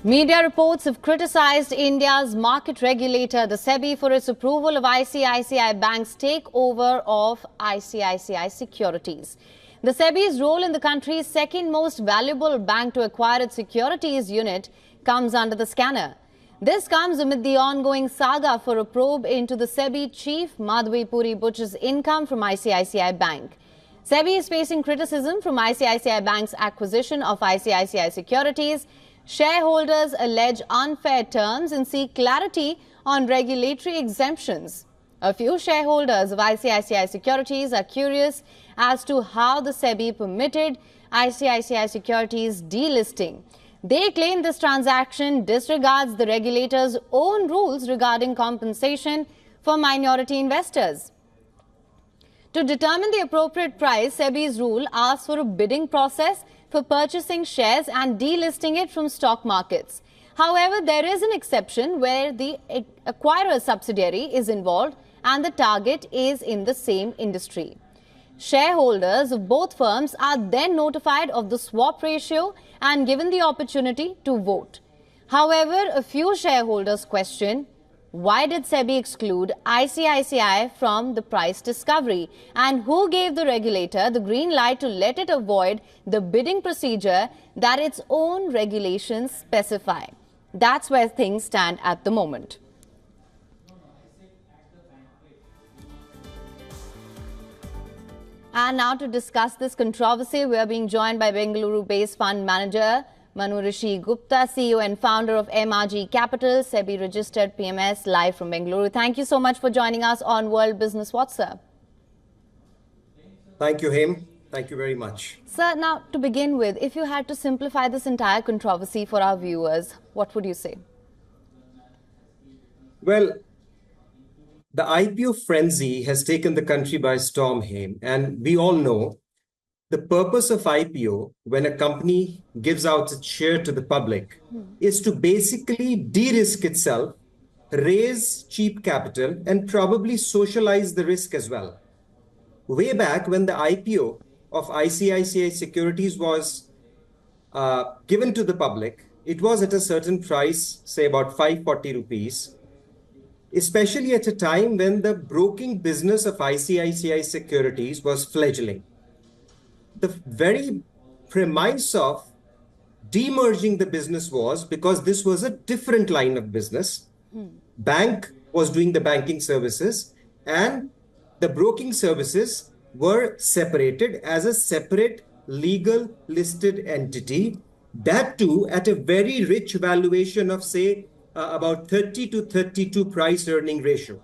Media reports have criticized India's market regulator, the SEBI, for its approval of ICICI Bank's takeover of ICICI Securities. The SEBI's role in the country's second most valuable bank to acquire its securities unit comes under the scanner. This comes amid the ongoing saga for a probe into the SEBI Chief Madhvi Puri Butch's income from ICICI Bank. SEBI is facing criticism from ICICI Bank's acquisition of ICICI Securities. Shareholders allege unfair terms and seek clarity on regulatory exemptions. A few shareholders of ICICI Securities are curious as to how the SEBI permitted ICICI Securities delisting. They claim this transaction disregards the regulator's own rules regarding compensation for minority investors. To determine the appropriate price, SEBI's rule asks for a bidding process for purchasing shares and delisting it from stock markets. However, there is an exception where the acquirer subsidiary is involved and the target is in the same industry. Shareholders of both firms are then notified of the swap ratio and given the opportunity to vote. However, a few shareholders question, why did SEBI exclude ICICI from the price discovery, and who gave the regulator the green light to let it avoid the bidding procedure that its own regulations specify? That's where things stand at the moment. And now to discuss this controversy, we are being joined by Bengaluru-based fund manager Manu Rishi Gupta, CEO and founder of MRG Capital, SEBI-registered PMS, live from Bengaluru. Thank you so much for joining us on World Business Watch, sir. Thank you, Him. Thank you very much. Sir, now to begin with, if you had to simplify this entire controversy for our viewers, what would you say? Well, the IPO frenzy has taken the country by storm, Him, and we all know the purpose of IPO, when a company gives out its share to the public, is to basically de-risk itself, raise cheap capital, and probably socialize the risk as well. Way back when the IPO of ICICI Securities was given to the public, it was at a certain price, say about 540 rupees, especially at a time when the broking business of ICICI Securities was fledgling. The very premise of demerging the business was because this was a different line of business. Bank was doing the banking services and the broking services were separated as a separate legal listed entity. That too at a very rich valuation of say about 30 to 32 price earning ratio.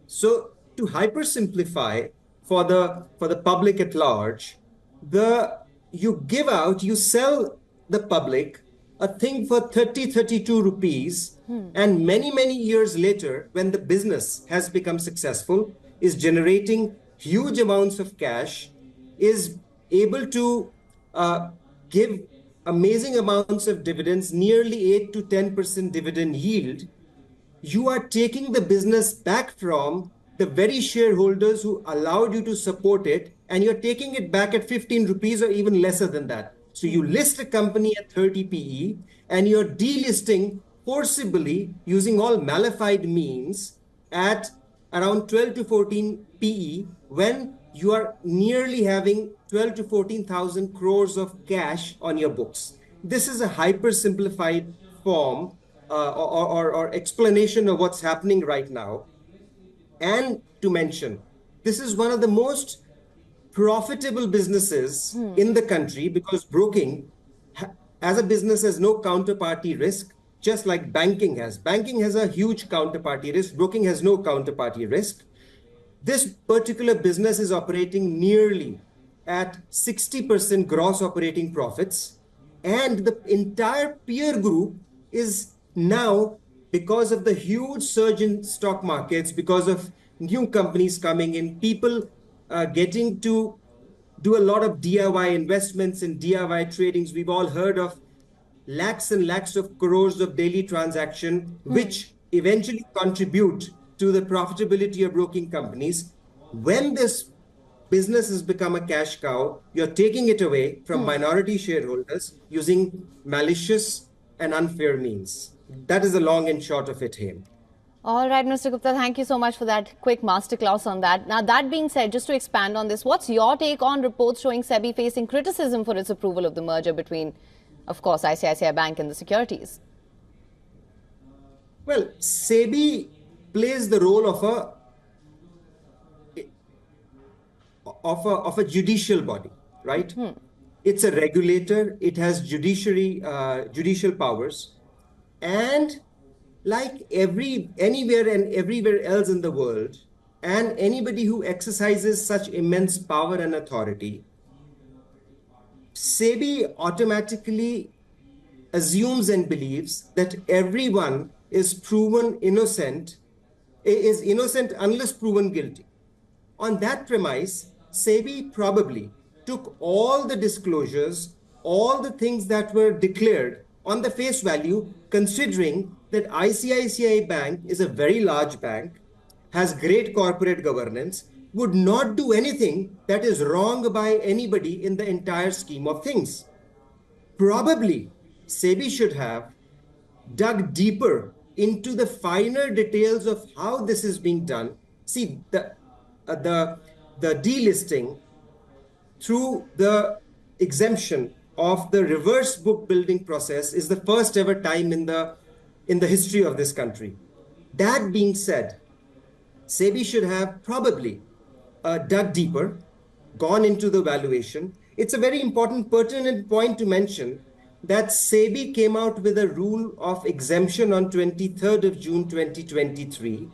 So to hypersimplify for the public at large, you sell the public a thing for 32 rupees and many years later, when the business has become successful, is generating huge amounts of cash, is able to give amazing amounts of dividends, nearly 8 to 10% dividend yield, you are taking the business back from the very shareholders who allowed you to support it, and you're taking it back at 15 rupees or even lesser than that. So you list a company at 30 PE and you're delisting forcibly using all malified means at around 12 to 14 PE when you are nearly having 12 to 14,000 crores of cash on your books. This is a hyper simplified form or explanation of what's happening right now. And to mention, this is one of the most profitable businesses in the country because broking as a business has no counterparty risk, just like banking has. Banking has a huge counterparty risk. Broking has no counterparty risk. This particular business is operating nearly at 60% gross operating profits. And the entire peer group is now, because of the huge surge in stock markets, because of new companies coming in, people getting to do a lot of DIY investments and DIY tradings. We've all heard of lakhs and lakhs of crores of daily transaction, which eventually contribute to the profitability of broking companies. When this business has become a cash cow, you're taking it away from minority shareholders using malicious and unfair means. That is the long and short of it, Him. All right, Mr. Gupta, thank you so much for that quick masterclass on that. Now, that being said, just to expand on this, what's your take on reports showing SEBI facing criticism for its approval of the merger between, of course, ICICI Bank and the Securities? Well, SEBI plays the role of a judicial body, right? It's a regulator. It has judicial powers, and like anywhere and everywhere else in the world, and anybody who exercises such immense power and authority, SEBI automatically assumes and believes that everyone is innocent unless proven guilty. On that premise, SEBI probably took all the disclosures, all the things that were declared on the face value, considering that ICICI Bank is a very large bank, has great corporate governance, would not do anything that is wrong by anybody in the entire scheme of things. Probably, SEBI should have dug deeper into the finer details of how this is being done. See, the delisting through the exemption of the reverse book building process is the first ever time in the history of this country. That being said, SEBI should have probably dug deeper, gone into the valuation. It's a very important, pertinent point to mention that SEBI came out with a rule of exemption on 23rd of June 2023.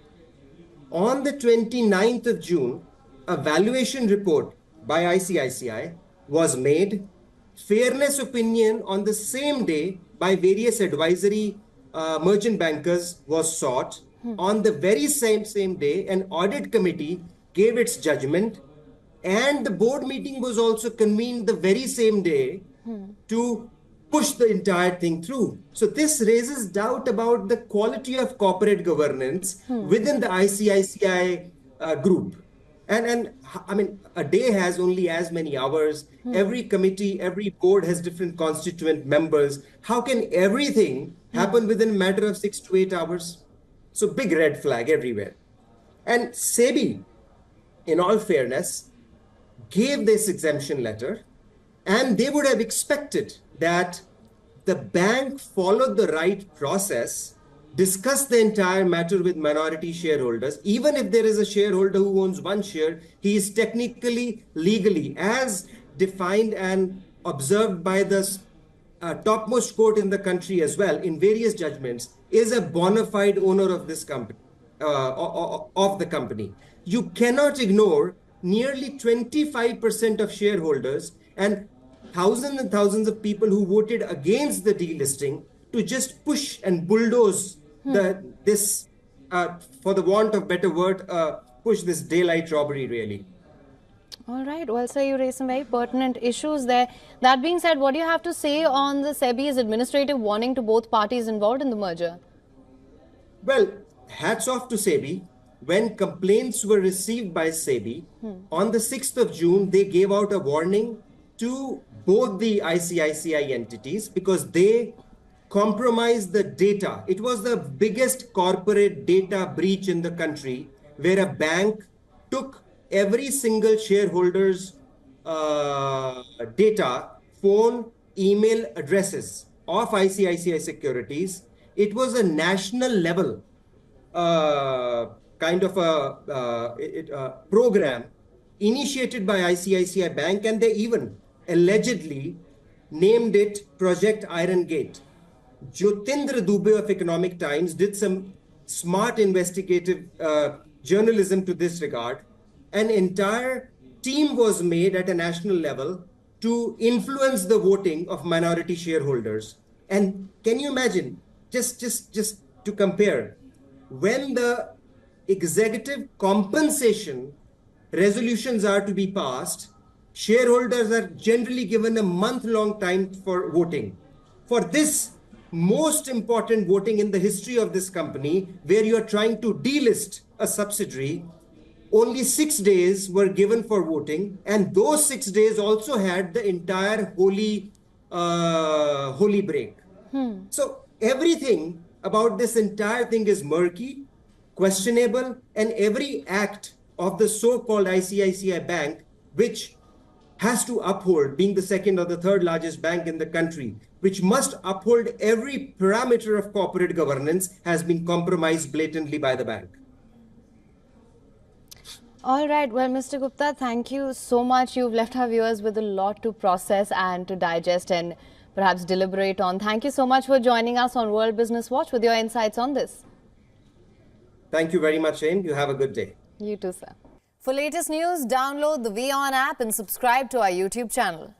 On the 29th of June, a valuation report by ICICI was made. Fairness opinion on the same day by various advisory merchant bankers was sought. On the very same day, an audit committee gave its judgment, and the board meeting was also convened the very same day to push the entire thing through. So this raises doubt about the quality of corporate governance within the ICICI group. And I mean, a day has only as many hours. Every committee, every board has different constituent members. How can everything happen within a matter of 6 to 8 hours? So big red flag everywhere. And SEBI, in all fairness, gave this exemption letter, and they would have expected that the bank followed the right process, discussed the entire matter with minority shareholders. Even if there is a shareholder who owns one share, he is technically, legally, as defined and observed by the topmost court in the country as well, in various judgments, is a bona fide owner of this company, of the company. You cannot ignore nearly 25% of shareholders and thousands of people who voted against the delisting to just push and bulldoze this, for the want of better word, push this daylight robbery, really. All right. Well, sir, you raised some very pertinent issues there. That being said, what do you have to say on the SEBI's administrative warning to both parties involved in the merger? Well, hats off to SEBI. When complaints were received by SEBI, on the 6th of June, they gave out a warning to both the ICICI entities because they compromised the data. It was the biggest corporate data breach in the country, where a bank took every single shareholder's data, phone, email addresses of ICICI Securities. It was a national level kind of a program initiated by ICICI Bank, and they even allegedly named it Project Iron Gate. Jyotindra Dubey of Economic Times did some smart investigative journalism to this regard. An entire team was made at a national level to influence the voting of minority shareholders. And can you imagine, just to compare, when the executive compensation resolutions are to be passed, shareholders are generally given a month-long time for voting. For this most important voting in the history of this company, where you are trying to delist a subsidiary, only 6 days were given for voting, and those 6 days also had the entire holy break. So everything about this entire thing is murky, questionable, and every act of the so-called ICICI Bank, which has to uphold, being the second or the third largest bank in the country, which must uphold every parameter of corporate governance, has been compromised blatantly by the bank. All right. Well, Mr. Gupta, thank you so much. You've left our viewers with a lot to process and to digest and perhaps deliberate on. Thank you so much for joining us on World Business Watch with your insights on this. Thank you very much, Aim. You have a good day. You too, sir. For latest news, download the WION app and subscribe to our YouTube channel.